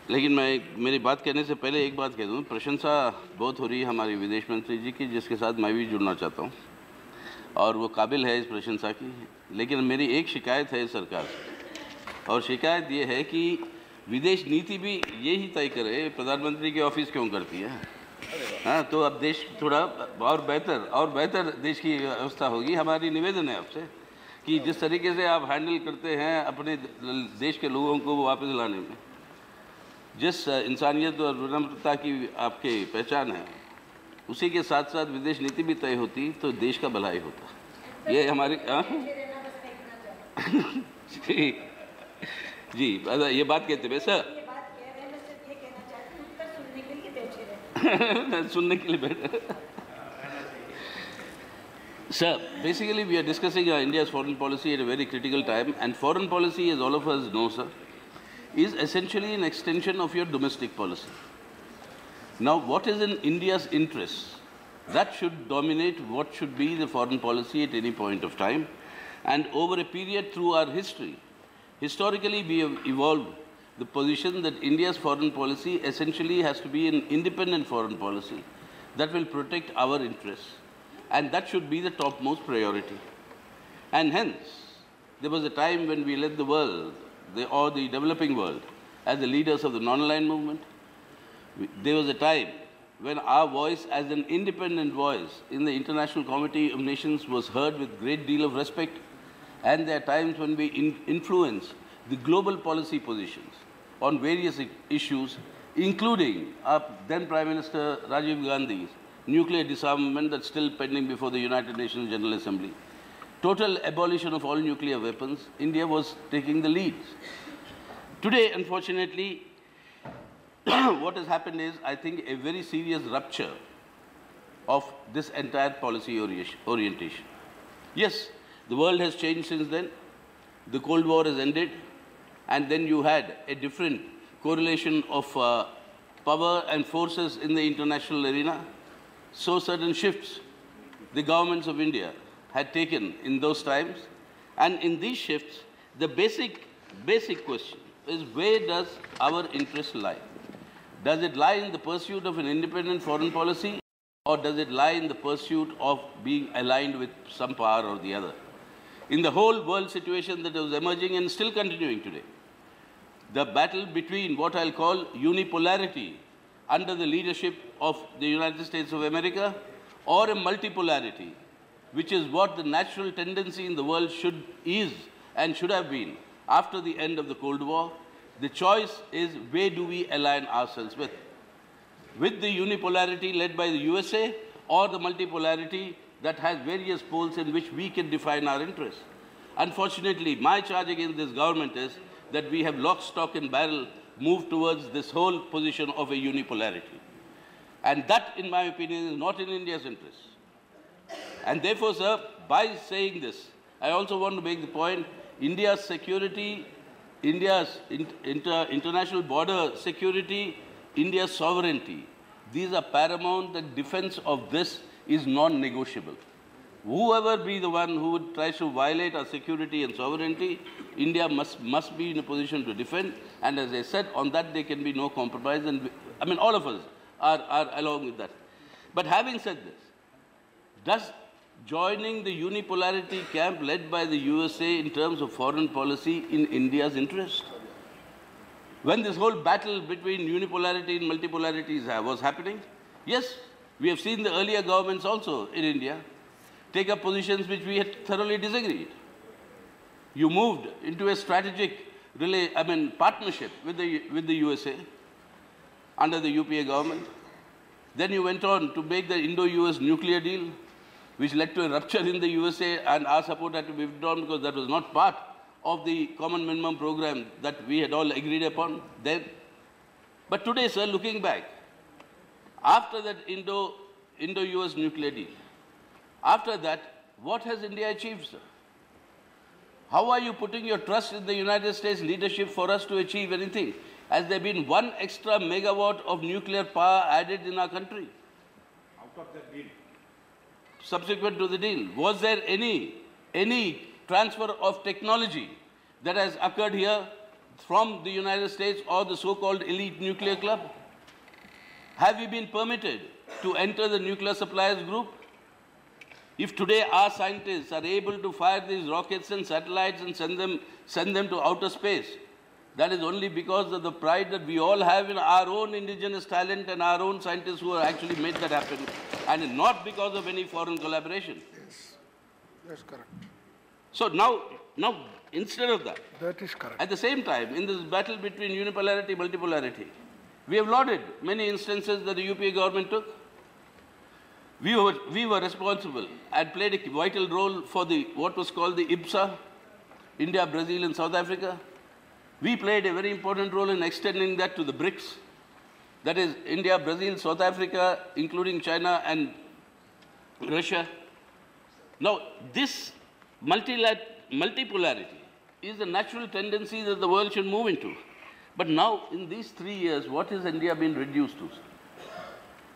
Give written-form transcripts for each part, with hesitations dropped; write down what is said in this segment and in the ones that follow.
लेकिन मैं मेरी बात कहने से पहले एक बात कह दूं, प्रशंसा बहुत हो रही है हमारी विदेश मंत्री जी की, जिसके साथ मैं भी जुड़ना चाहता हूं और वो काबिल है इस प्रशंसा की। लेकिन मेरी एक शिकायत है सरकार से, और शिकायत ये है कि विदेश नीति भी यही तय करे, प्रधानमंत्री की ऑफिस क्यों करती है? हाँ, तो अब देश थोड़ा और बेहतर देश की व्यवस्था होगी। हमारी निवेदन है आपसे कि जिस तरीके से आप हैंडल करते हैं अपने देश के लोगों को वापस लाने में, जिस इंसानियत और विनम्रता की आपकी पहचान है, उसी के साथ साथ विदेश नीति भी तय होती तो देश का भलाई होता। ये हमारी जी ये बात कहते हैं सर। सुनने के लिए बैठे Sir, basically we are discussing India's foreign policy at a very critical time, and foreign policy, as all of us know, sir, is essentially an extension of your domestic policy. Now, what is in India's interest? That should dominate what should be the foreign policy at any point of time. And over a period through our history, historically we have evolved the position that India's foreign policy essentially has to be an independent foreign policy that will protect our interests. And that should be the topmost priority. And hence, there was a time when we led the world, or the developing world, as the leaders of the non-aligned movement. There was a time when our voice as an independent voice in the International Committee of Nations was heard with great deal of respect. And there are times when we influence the global policy positions on various issues, including our then Prime Minister Rajiv Gandhi's nuclear disarmament that's still pending before the United Nations General Assembly. Total abolition of all nuclear weapons, India was taking the lead. Today, unfortunately, what has happened is, I think, a very serious rupture of this entire policy orientation. Yes, the world has changed since then. The Cold War has ended, and then you had a different correlation of power and forces in the international arena. So certain shifts the governments of India had taken in those times, and in these shifts, the basic question is, where does our interest lie? Does it lie in the pursuit of an independent foreign policy, or does it lie in the pursuit of being aligned with some power or the other? In the whole world situation that was emerging and still continuing today, the battle between what I'll call unipolarity under the leadership of the United States of America, or a multipolarity, which is what the natural tendency in the world is and should have been after the end of the Cold War. The choice is, where do we align ourselves with? With the unipolarity led by the USA, or the multipolarity that has various poles in which we can define our interests? Unfortunately, my charge against this government is that we have lock, stock and barrel moved towards this whole position of a unipolarity. And that, in my opinion, is not in India's interest. And therefore, sir, by saying this, I also want to make the point, India's security, India's international border security, India's sovereignty, these are paramount. The defense of this is non-negotiable. Whoever be the one who would try to violate our security and sovereignty, India must be in a position to defend. And as I said, on that there can be no compromise. And I mean, all of us are along with that. But having said this, does joining the unipolarity camp led by the USA in terms of foreign policy in India's interest? When this whole battle between unipolarity and multipolarity was happening, yes, we have seen the earlier governments also in India take up positions which we had thoroughly disagreed. You moved into a strategic partnership with the USA under the UPA government. Then you went on to make the Indo-US nuclear deal, which led to a rupture in the USA, and our support had to be withdrawn because that was not part of the common minimum program that we had all agreed upon then. But today, sir, looking back, after that Indo-US nuclear deal, after that, what has India achieved, sir? How are you putting your trust in the United States leadership for us to achieve anything? Has there been one extra megawatt of nuclear power added in our country? Out of the deal. Subsequent to the deal, was there any transfer of technology that has occurred here from the United States or the so-called elite nuclear club? Have we been permitted to enter the nuclear suppliers group? If today our scientists are able to fire these rockets and satellites and send them to outer space, that is only because of the pride that we all have in our own indigenous talent and our own scientists who have actually made that happen, and not because of any foreign collaboration. Yes, that's correct. So now instead of that, That is correct. at the same time, in this battle between unipolarity, multipolarity, we have lauded many instances that the UPA government took. We were responsible and played a vital role for what was called the IBSA, India, Brazil, and South Africa. We played a very important role in extending that to the BRICS. That is India, Brazil, South Africa, including China and Russia. Now, this multipolarity is the natural tendency that the world should move into. But now, in these 3 years, what has India been reduced to?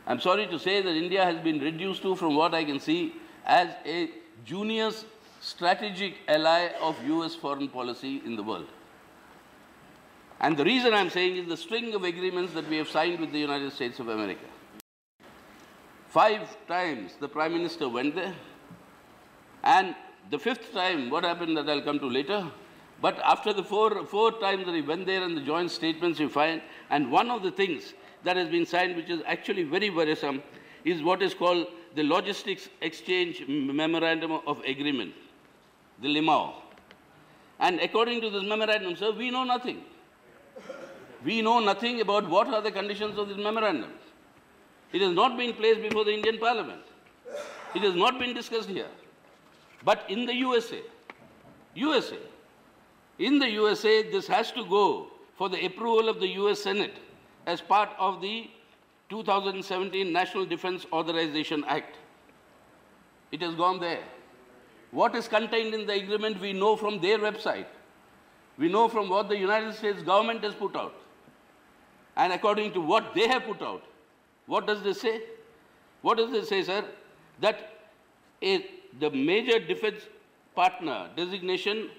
I'm sorry to say that India has been reduced to, from what I can see, as a junior strategic ally of US foreign policy in the world. And the reason I'm saying is the string of agreements that we have signed with the United States of America. 5 times the Prime Minister went there, and the 5th time, what happened that I'll come to later, but after the four times that he went there and the joint statements you find, and one of the things that has been signed, which is actually very worrisome, is what is called the Logistics Exchange Memorandum of Agreement, the LIMAO. And according to this memorandum, sir, we know nothing. We know nothing about what are the conditions of this memorandum. It has not been placed before the Indian Parliament. It has not been discussed here. But in the USA, this has to go for the approval of the US Senate as part of the 2017 National Defense Authorization Act. It has gone there. What is contained in the agreement, we know from their website. We know from what the United States government has put out. And according to what they have put out, what does this say? What does this say, sir? That the major defense partner designation,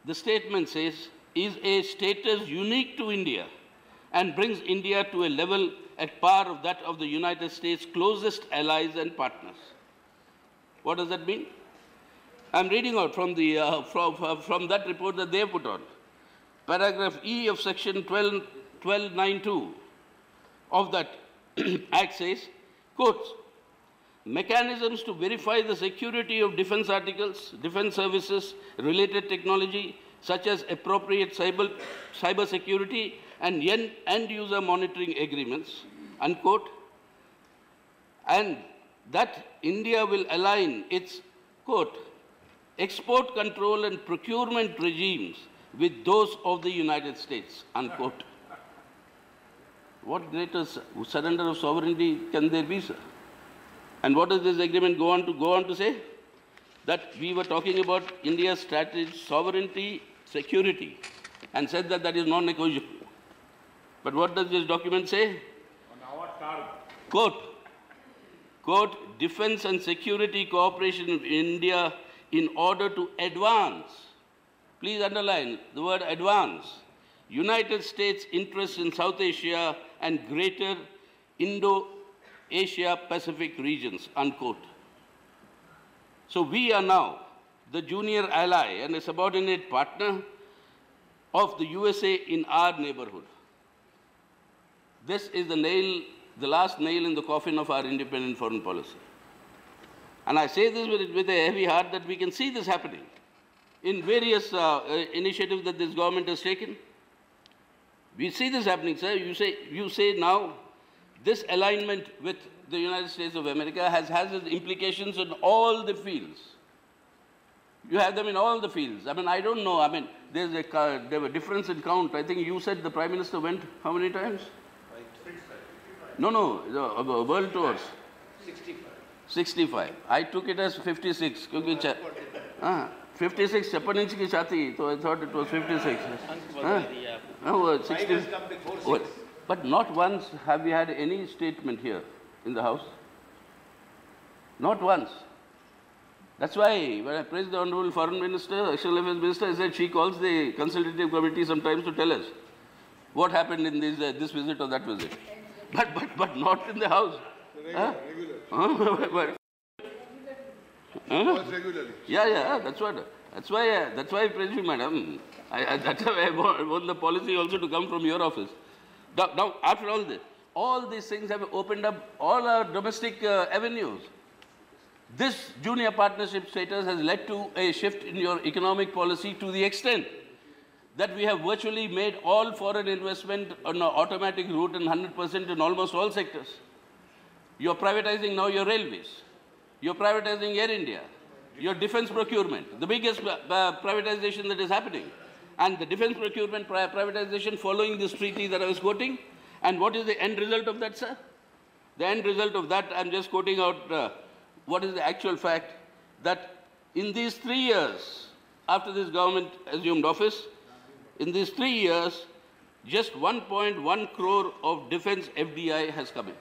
the statement says, is a status unique to India and brings India to a level at par of that of the United States' closest allies and partners. What does that mean? I'm reading out from that report that they have put on. Paragraph E of section 1292 of that Act says, quotes, mechanisms to verify the security of defense articles, defense services, related technology, such as appropriate cyber security and end-user monitoring agreements, unquote, and that India will align its, quote, export control and procurement regimes with those of the United States, unquote. What greater surrender of sovereignty can there be, sir? And what does this agreement go on to say? That we were talking about India's strategy, sovereignty, security, and said that that is non-negotiable. But what does this document say? On our term. Quote, defense and security cooperation in India in order to advance, please underline the word advance, United States interests in South Asia and greater Indo-Asia Pacific regions, unquote. So we are now the junior ally and a subordinate partner of the USA in our neighborhood. This is the last nail in the coffin of our independent foreign policy. And I say this with a heavy heart that we can see this happening in various initiatives that this government has taken. We see this happening, sir. You say now this alignment with the United States of America has its implications in all the fields. You have them in all the fields. I mean, I don't know. I mean, there was a difference in count. I think you said the Prime Minister went how many times? No, the world tours. 65. I took it as 56. 56 Japan inch ki chati, so I thought it was 56. No, 60. But not once have we had any statement here in the House. Not once. That's why when I praised the Honorable Foreign Minister, External Affairs Minister, I said she calls the consultative committee sometimes to tell us what happened in this visit or that visit. But not in the House. Regular. Huh? Huh? Regularly. Yeah, that's why I praise you, madam. That's why I want the policy also to come from your office. Now, after all these things have opened up all our domestic avenues. This junior partnership status has led to a shift in your economic policy to the extent that we have virtually made all foreign investment on an automatic route and 100% in almost all sectors. You're privatizing now your railways. You're privatizing Air India. Your defense procurement, the biggest privatization that is happening. And the defense procurement privatization following this treaty that I was quoting. And what is the end result of that, sir? The end result of that, I'm just quoting out what is the actual fact, that in these 3 years, after this government assumed office, in these 3 years, just 1.1 crore of defense FDI has come in.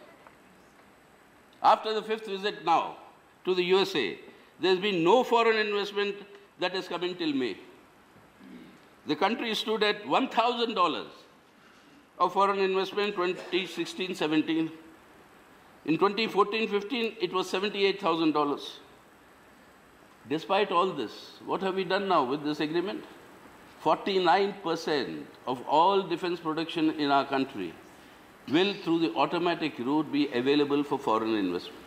After the 5th visit now to the USA, there's been no foreign investment that has come in till May. The country stood at $1,000 of foreign investment 2016-17. In 2014-15, it was $78,000. Despite all this, what have we done now with this agreement? 49% of all defense production in our country will, through the automatic route, be available for foreign investment.